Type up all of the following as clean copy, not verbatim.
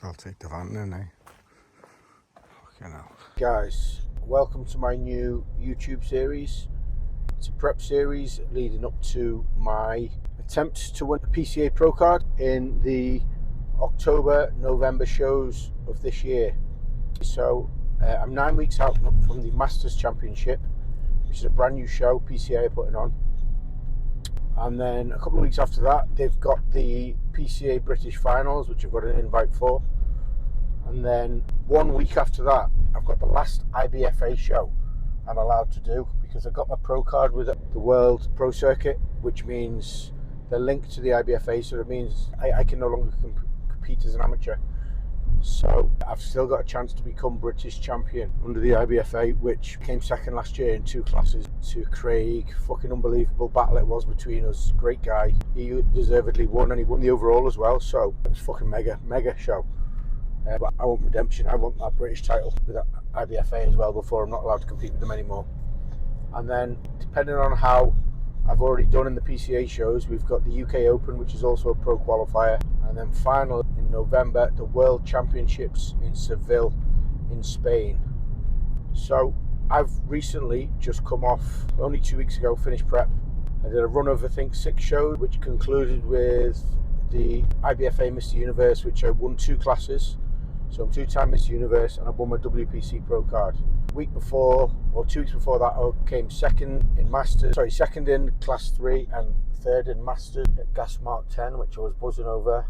I'll take the van then, eh? Fucking hell. Guys, welcome to my new YouTube series. It's a prep series leading up to my attempt to win a PCA Pro Card in the October-November shows of this year. So I'm 9 weeks out from the Masters Championship, which is a brand new show PCA are putting on. And then a couple of weeks after that, they've got the PCA British Finals, which I've got an invite for. And then 1 week after that, I've got the last IBFA show I'm allowed to do, because I've got my pro card with the World Pro Circuit, which means they're linked to the IBFA, so it means I can no longer compete as an amateur. So I've still got a chance to become British champion under the IBFA, which came second last year in 2 classes to Craig. Fucking unbelievable battle it was between us. Great guy. He deservedly won, and he won the overall as well. So it was fucking mega show. But I want redemption. I want that British title with that IBFA as well before I'm not allowed to compete with them anymore. And then depending on how I've already done in the PCA shows, we've got the UK Open, which is also a pro qualifier, and then final in November, the World Championships in Seville in Spain. So I've recently just come off, only 2 weeks ago, finished prep. I did a run of, I think, 6 shows, which concluded with the IBFA Mr. Universe, which I won 2 classes. So I'm 2-time Mr. Universe, and I won my WPC Pro Card. Week before, or 2 weeks before that, I came second in Class 3 and third in Masters at Gas Mark 10, which I was buzzing over.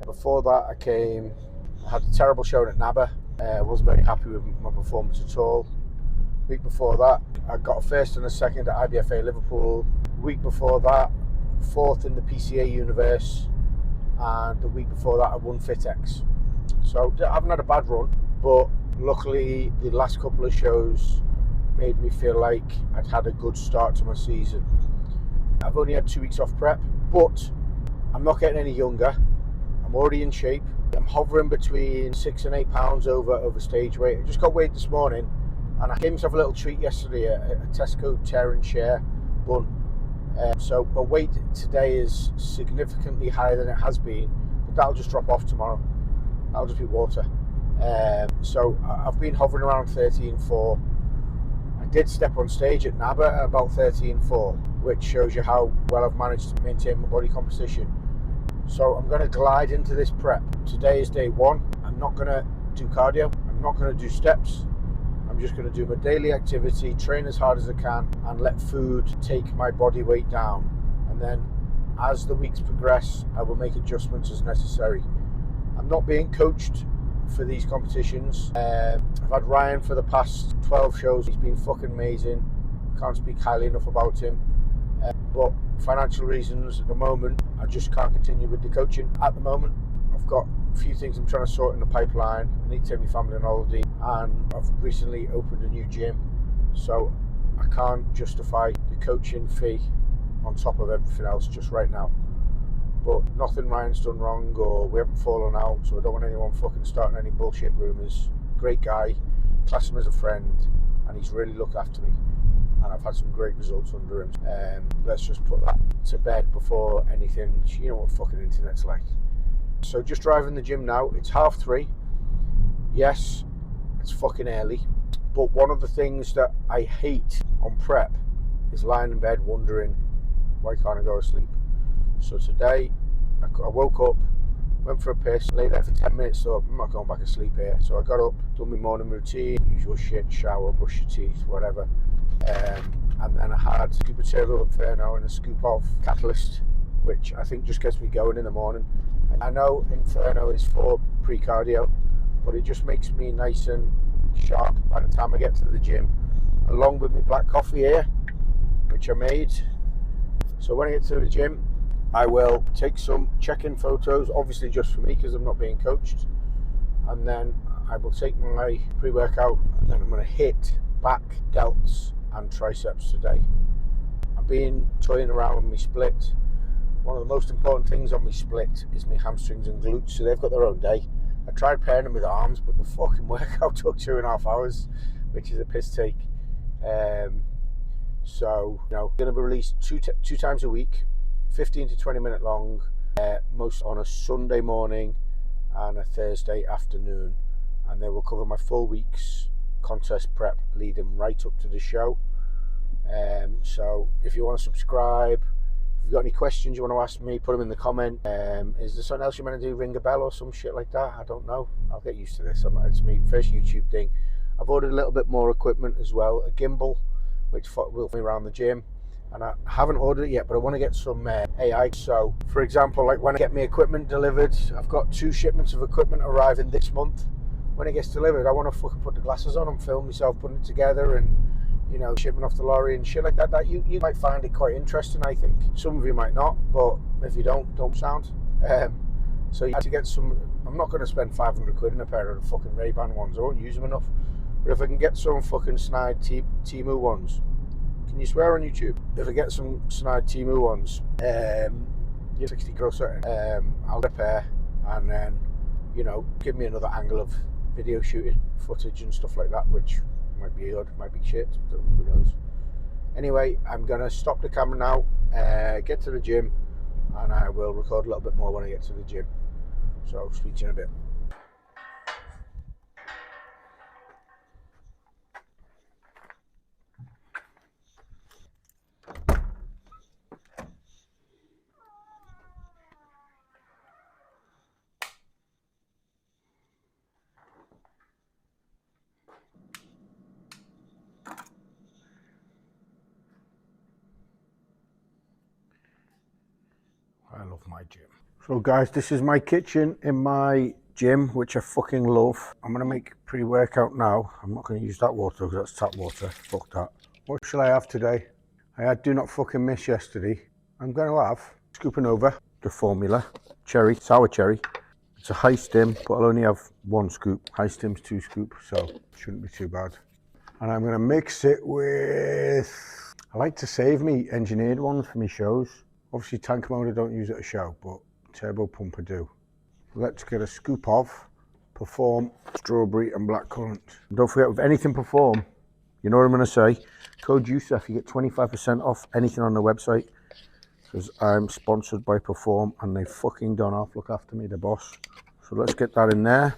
Before that, I had a terrible showing at NABA. I wasn't very happy with my performance at all. Week before that, I got a first and a second at IBFA Liverpool. Week before that, 4th in the PCA Universe, and the week before that, I won FitX. So I haven't had a bad run, but luckily the last couple of shows made me feel like I'd had a good start to my season. I've only had 2 weeks off prep, but I'm not getting any younger. I'm already in shape. I'm hovering between 6 and 8 pounds over stage weight. I just got weighed this morning, and I gave myself a little treat yesterday, a Tesco tear and share bun. So my weight today is significantly higher than it has been, but that'll just drop off tomorrow. That'll just be water. So I've been hovering around 13.4. I did step on stage at NABA at about 13.4, which shows you how well I've managed to maintain my body composition. So I'm going to glide into this prep. Today is day 1. I'm not going to do cardio. I'm not going to do steps. I'm just going to do my daily activity, train as hard as I can, and let food take my body weight down. And then as the weeks progress, I will make adjustments as necessary. I'm not being coached for these competitions. I've had Ryan for the past 12 shows. He's been fucking amazing. Can't speak highly enough about him. But financial reasons at the moment, I just can't continue with the coaching at the moment. I've got a few things I'm trying to sort in the pipeline. I need to take my family on holiday, and I've recently opened a new gym, so I can't justify the coaching fee on top of everything else just right now. But nothing Ryan's done wrong, or we haven't fallen out, so I don't want anyone fucking starting any bullshit rumours. Great guy, class him as a friend, and he's really looked after me, and I've had some great results under him. Let's just put that to bed before anything. You know what fucking internet's like. So just driving the gym now. It's 3:30. Yes, it's fucking early, but one of the things that I hate on prep is lying in bed wondering, why can't I go to sleep? So today I woke up, went for a piss, lay there for 10 minutes, thought I'm not going back to sleep here. So I got up, done my morning routine, usual shit, shower, brush your teeth, whatever. And then I had a scoop of Turbo Inferno and a scoop of Catalyst, which I think just gets me going in the morning. I know Inferno is for pre-cardio, but it just makes me nice and sharp by the time I get to the gym, along with my black coffee here, which I made. So when I get to the gym, I will take some check-in photos, obviously just for me because I'm not being coached, and then I will take my pre-workout, and then I'm going to hit back, delts and triceps today. I've been toying around with my split. One of the most important things on my split is my hamstrings and glutes, so they've got their own day. I tried pairing them with arms, but the fucking workout took 2.5 hours, which is a piss take. So, going to be released two times a week, 15 to 20 minute long, most on a Sunday morning and a Thursday afternoon, and they will cover my full week's contest prep leading right up to the show. So if you want to subscribe, if you've got any questions you want to ask me, put them in the comment. Is there something else you want to do, ring a bell or some shit like that? I don't know, I'll get used to this. It's my first YouTube thing. I've ordered a little bit more equipment as well, a gimbal which will be around the gym, and I haven't ordered it yet, but I want to get some AI. So for example, like when I get my equipment delivered, I've got 2 shipments of equipment arriving this month. When it gets delivered, I want to fucking put the glasses on and film myself putting it together, and you know, shipping off the lorry and shit like that. That you might find it quite interesting, I think. Some of you might not, but if you don't sound. So you have to get some. I'm not going to spend 500 quid in a pair of the fucking Ray-Ban ones. I won't use them enough. But if I can get some fucking snide Temu ones, can you swear on YouTube? If I get some snide Temu ones, 60 gross, I'll get a pair, and then, you know, give me another angle of video shooting footage and stuff like that, which might be good, might be shit, who knows. Anyway, I'm gonna stop the camera now, get to the gym, and I will record a little bit more when I get to the gym. So speak to you in a bit. I love my gym. So guys, this is my kitchen in my gym, which I fucking love. I'm gonna make pre-workout now. I'm not gonna use that water because that's tap water. Fuck that. What shall I have today? I had do not fucking miss yesterday. I'm gonna have, scooping over the formula, cherry, sour cherry. It's a high stim, but I'll only have 1 scoop. High stim's 2 scoops, so it shouldn't be too bad. And I'm gonna mix it with, I like to save me engineered ones for me shows. Obviously tank mode I don't use at a show, but turbo pump I do. Let's get a scoop of Perform strawberry and blackcurrant. Don't forget, with anything Perform, you know what I'm going to say, code Yusuf, you get 25% off anything on the website, because I'm sponsored by Perform and they fucking don't half look after me, the boss. So let's get that in there,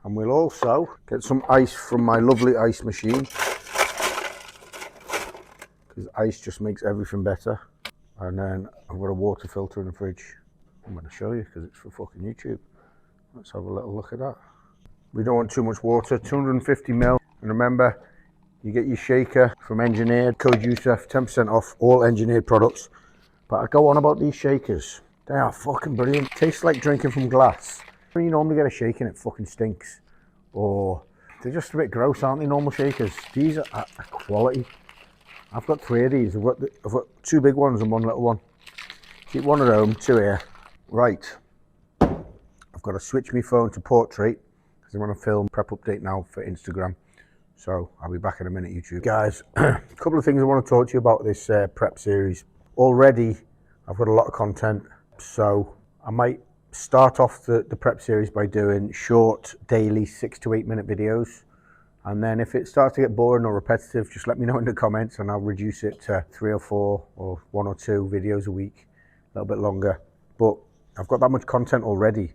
and we'll also get some ice from my lovely ice machine, because ice just makes everything better. And then I've got a water filter in the fridge. I'm going to show you because it's for fucking YouTube. Let's have a little look at that. We don't want too much water, 250 ml. And remember, you get your shaker from Engineered, code Yusuf, 10% off all Engineered products. But I go on about these shakers. They are fucking brilliant. Tastes like drinking from glass. When you normally get a shaker and it fucking stinks. Or they're just a bit gross, aren't they, normal shakers? These are quality. I've got 3 of these. I've got 2 big ones and 1 little one. Keep 1 at home, 2 here. Right. I've got to switch my phone to portrait because I'm going to film prep update now for Instagram. So I'll be back in a minute, YouTube. Guys, a couple of things I want to talk to you about this prep series. Already, I've got a lot of content. So I might start off the prep series by doing short, daily 6 to 8 minute videos. And then if it starts to get boring or repetitive, just let me know in the comments and I'll reduce it to 3 or 4 or 1 or 2 videos a week, a little bit longer. But I've got that much content already.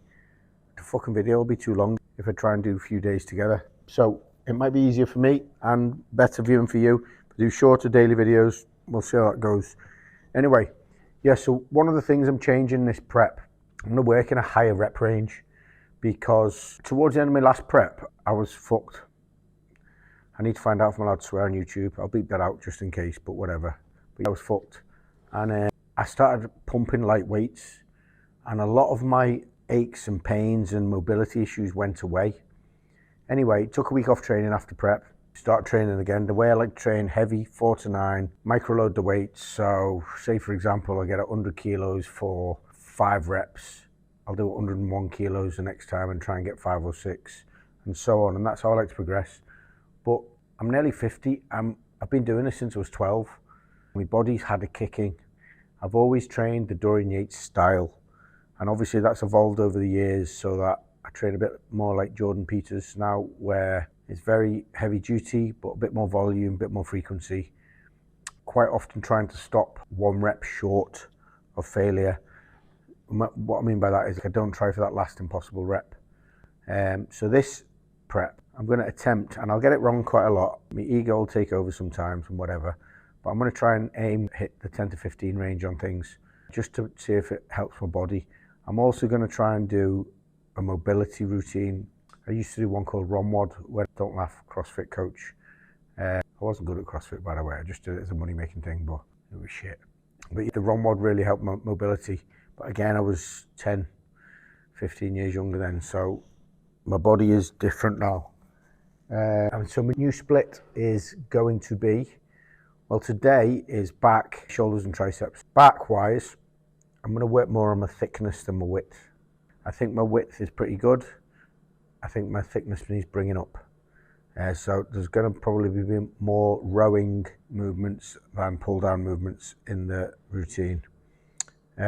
The fucking video will be too long if I try and do a few days together. So it might be easier for me and better viewing for you. If I do shorter daily videos, we'll see how that goes. Anyway, yeah, so one of the things I'm changing this prep, I'm gonna work in a higher rep range, because towards the end of my last prep, I was fucked. I need to find out if I'm allowed to swear on YouTube. I'll beep that out just in case, but whatever. But I was fucked. And I started pumping light weights, and a lot of my aches and pains and mobility issues went away. Anyway, took a week off training after prep, start training again. The way I like to train, heavy, 4 to 9, micro-load the weights. So say for example, I get 100 kilos for 5 reps. I'll do 101 kilos the next time and try and get 5 or 6 and so on. And that's how I like to progress. But I'm nearly 50. I've been doing this since I was 12. My body's had a kicking. I've always trained the Dorian Yates style. And obviously that's evolved over the years so that I train a bit more like Jordan Peters now, where it's very heavy duty, but a bit more volume, a bit more frequency. Quite often trying to stop 1 rep short of failure. What I mean by that is I don't try for that last impossible rep. So this prep, I'm going to attempt, and I'll get it wrong quite a lot. My ego will take over sometimes and whatever, but I'm going to try and aim hit the 10 to 15 range on things just to see if it helps my body. I'm also going to try and do a mobility routine. I used to do one called ROMWOD, where Don't Laugh CrossFit coach. I wasn't good at CrossFit, by the way. I just did it as a money-making thing, but it was shit. But the ROMWOD really helped my mobility. But again, I was 10, 15 years younger then, so my body is different now. And so my new split is going to be, well, today is back, shoulders and triceps. Back-wise, I'm going to work more on my thickness than my width. I think my width is pretty good. I think my thickness needs bringing up. So there's going to probably be more rowing movements than pull-down movements in the routine.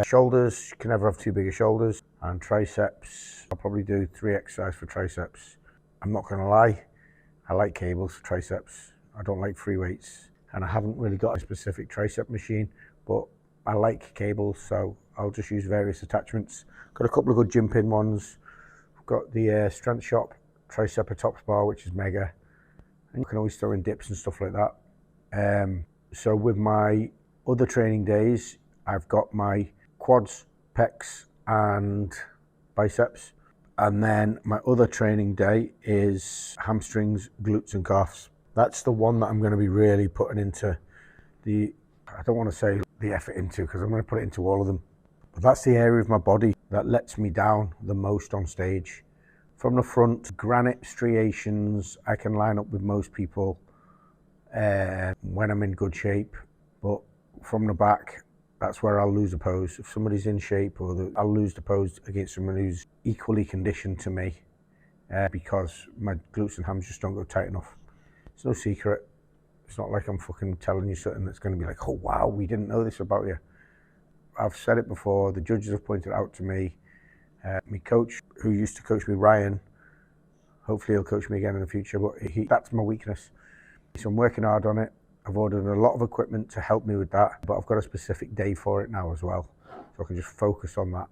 Shoulders, you can never have too big of shoulders. And triceps, I'll probably do 3 exercises for triceps. I'm not going to lie, I like cables for triceps. I don't like free weights. And I haven't really got a specific tricep machine, but I like cables, so I'll just use various attachments. Got a couple of good gym pin ones. I've got the Strength Shop Triceratops bar, which is mega. And you can always throw in dips and stuff like that. So with my other training days, I've got my quads, pecs, and biceps. And then my other training day is hamstrings, glutes, and calves. That's the one that I'm going to be really putting into I don't want to say the effort into, because I'm going to put it into all of them. But that's the area of my body that lets me down the most on stage. From the front, granite striations, I can line up with most people when I'm in good shape. But from the back, that's where I'll lose a pose. If somebody's in shape, I'll lose the pose against someone who's equally conditioned to me because my glutes and hams just don't go tight enough. It's no secret. It's not like I'm fucking telling you something that's going to be like, oh wow, we didn't know this about you. I've said it before, the judges have pointed it out to me. My coach, who used to coach me, Ryan, hopefully he'll coach me again in the future, but that's my weakness. So I'm working hard on it. I've ordered a lot of equipment to help me with that, but I've got a specific day for it now as well, so I can just focus on that.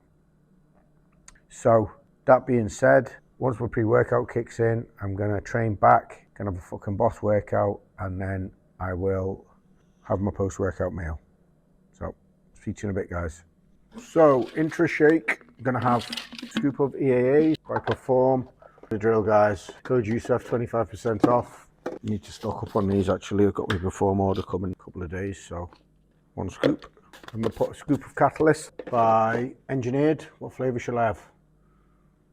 So that being said, once my pre-workout kicks in, I'm going to train back, going to have a fucking boss workout, and then I will have my post-workout meal. So, see you in a bit, guys. So, intra shake, I'm going to have a scoop of EAAs. I perform the drill, guys. Code USEF, 25% off. Need to stock up on these, actually. I've got my Perform order coming in a couple of days, so 1 scoop. I'm going to put a scoop of Catalyst by Engineered. What flavour shall I have?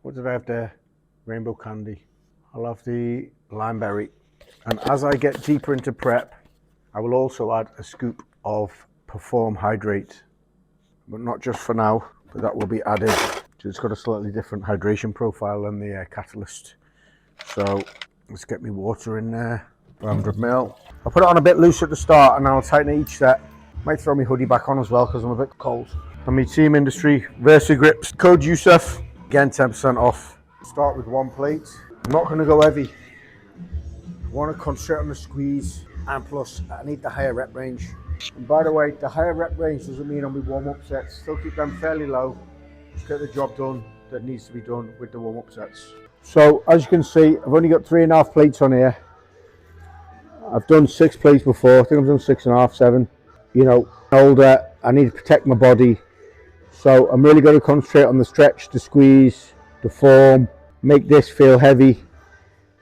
What did I have there? Rainbow candy. I'll have the limeberry. And as I get deeper into prep, I will also add a scoop of Perform Hydrate. But not just for now, but that will be added. It's got a slightly different hydration profile than the Catalyst. So let's get me water in there. 100 ml. I'll put it on a bit loose at the start and then I'll tighten it each set. Might throw my hoodie back on as well because I'm a bit cold. And my Team Industry Versa Grips. Code USEF. Again, 10% off. Start with 1 plate. I'm not going to go heavy. I want to concentrate on the squeeze, and plus I need the higher rep range. And by the way, the higher rep range doesn't mean on my warm-up sets. Still keep them fairly low. Just get the job done that needs to be done with the warm-up sets. So as you can see, I've only got 3.5 plates on here. I've done 6 plates before. I think I've done 6.5, 7. You know, older, I need to protect my body. So I'm really going to concentrate on the stretch, the squeeze, the form, make this feel heavy,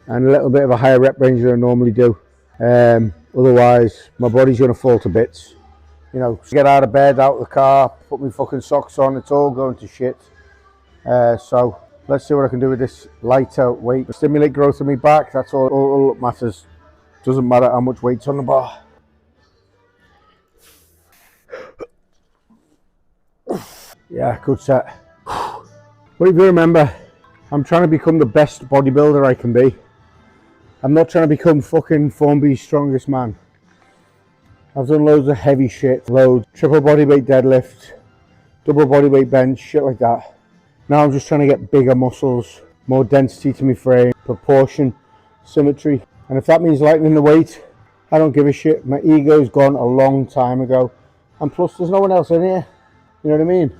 and a little bit of a higher rep range than I normally do. Otherwise, my body's going to fall to bits. You know, get out of bed, out of the car, put my fucking socks on, it's all going to shit. So let's see what I can do with this lighter weight. Stimulate growth in my back, that's all that matters. Doesn't matter how much weight's on the bar. Yeah, good set. What if you remember, I'm trying to become the best bodybuilder I can be. I'm not trying to become fucking Formby's strongest man. I've done loads of heavy shit, loads, triple bodyweight deadlift, double bodyweight bench, shit like that. Now I'm just trying to get bigger muscles, more density to my frame, proportion, symmetry. And if that means lightening the weight, I don't give a shit. My ego's gone a long time ago. And plus there's no one else in here. You know what I mean?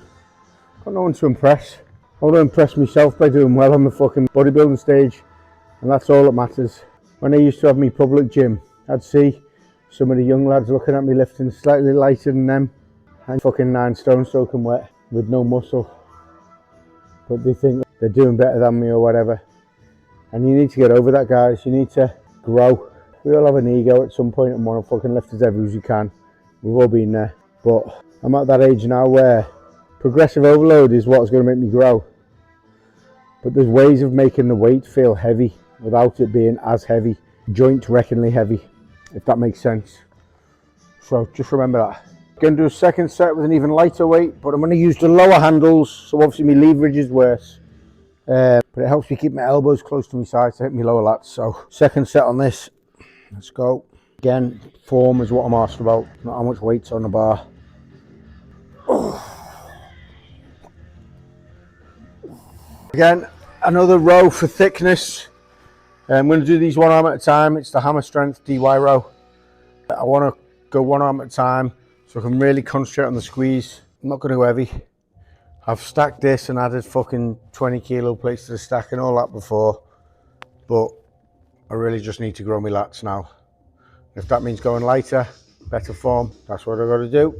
Got no one to impress. I want to impress myself by doing well on the fucking bodybuilding stage, and that's all that matters. When I used to have my public gym, I'd see some of the young lads looking at me lifting slightly lighter than them, and fucking 9 stone soaking wet with no muscle. But they think they're doing better than me or whatever. And you need to get over that, guys. You need to grow. We all have an ego at some point and want to fucking lift as heavy as you can. We've all been there. But I'm at that age now where progressive overload is what's going to make me grow. But there's ways of making the weight feel heavy without it being as heavy. Joint-wreckingly heavy, if that makes sense. So just remember that. Going to do a second set with an even lighter weight, but I'm going to use the lower handles, so obviously my leverage is worse. But it helps me keep my elbows close to my sides to hit my lower lats. So second set on this. Let's go. Again, form is what I'm asked about, not how much weight's on the bar. Again, another row for thickness. I'm going to do these one arm at a time. It's the hammer strength DY row. I want to go one arm at a time so I can really concentrate on the squeeze. I'm not going to go heavy. I've stacked this and added fucking 20 kilo plates to the stack and all that before, but I really just need to grow my lats now. If that means going lighter, better form, that's what I've got to do.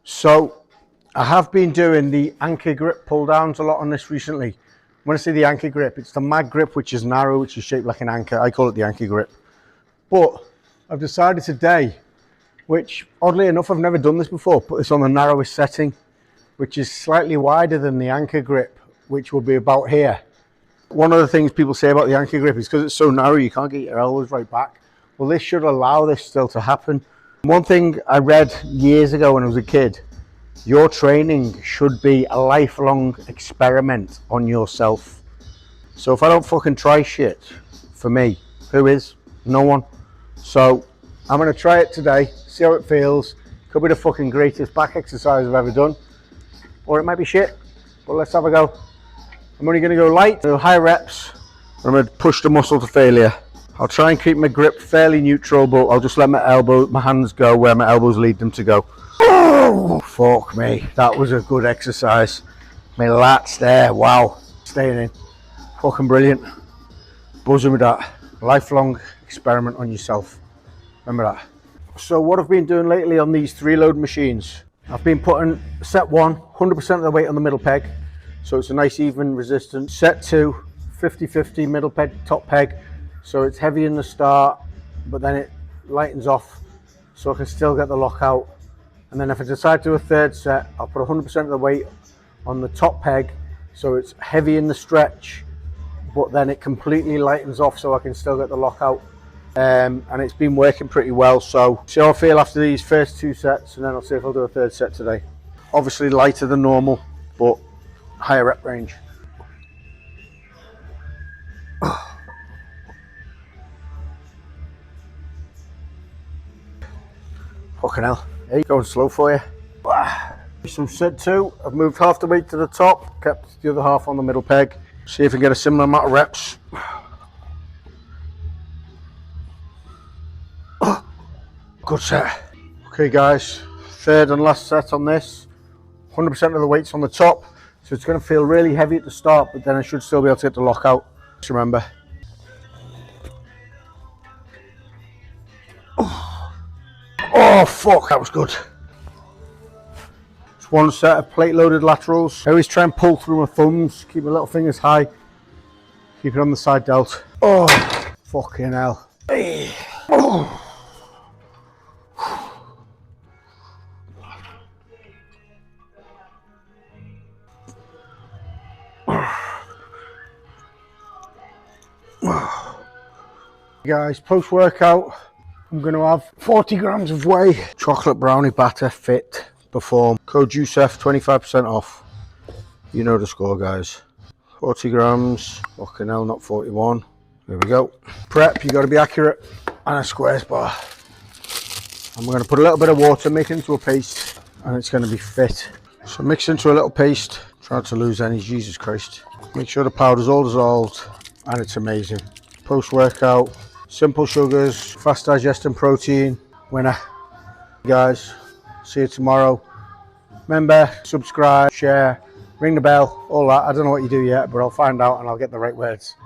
So I have been doing the anchor grip pull downs a lot on this recently. When I say the anchor grip, it's the mag grip, which is narrow, which is shaped like an anchor. I call it the anchor grip. But I've decided today, which oddly enough, I've never done this before, put this on the narrowest setting, which is slightly wider than the anchor grip, which will be about here. One of the things people say about the anchor grip is because it's so narrow, you can't get your elbows right back. Well, this should allow this still to happen. One thing I read years ago when I was a kid, your training should be a lifelong experiment on yourself. So if I don't fucking try shit, for me, who is? No one. So I'm going to try it today, see how it feels. Could be the fucking greatest back exercise I've ever done. Or it might be shit, but let's have a go. I'm only going to go light, do high reps. I'm going to push the muscle to failure. I'll try and keep my grip fairly neutral, but I'll just let my hands go where my elbows lead them to go. Oh, fuck me. That was a good exercise. My lats there, wow. Staying in. Fucking brilliant. Buzzing with that. Lifelong experiment on yourself. Remember that. So what I've been doing lately on these 3 load machines, I've been putting set 1, 100% of the weight on the middle peg. So it's a nice even resistance. Set 2, 50-50 middle peg, top peg. So it's heavy in the start, but then it lightens off so I can still get the lockout. And then if I decide to do a third set, I'll put 100% of the weight on the top peg. So it's heavy in the stretch, but then it completely lightens off so I can still get the lockout. And it's been working pretty well. So see how I feel after these first 2 sets, and then I'll see if I'll do a third set today. Obviously lighter than normal, but higher rep range. Fucking hell. Hey, going slow for you. So set 2, I've moved half the weight to the top, kept the other half on the middle peg. See if I can get a similar amount of reps. Good set. Okay guys, third and last set on this. 100% of the weight's on the top, so it's going to feel really heavy at the start, but then I should still be able to get the lockout. Just remember. Oh fuck, that was good. It's 1 set of plate loaded laterals. I always try and pull through my thumbs, keep my little fingers high, keep it on the side delt. Oh, fucking hell. Oh. Guys, post-workout, I'm going to have 40 grams of whey, chocolate brownie batter, fit, perform. Code USEF, 25% off. You know the score, guys. 40 grams, fucking hell, not 41. There we go. Prep, you got to be accurate, and a squares bar. And we're going to put a little bit of water, make it into a paste, and it's going to be fit. So mix into a little paste, try not to lose any, Jesus Christ. Make sure the powder's all dissolved, and it's amazing. Post-workout, simple sugars, fast digesting protein winner. Guys, see you tomorrow. Remember, subscribe, share, ring the bell, all that. I don't know what you do yet, but I'll find out and I'll get the right words.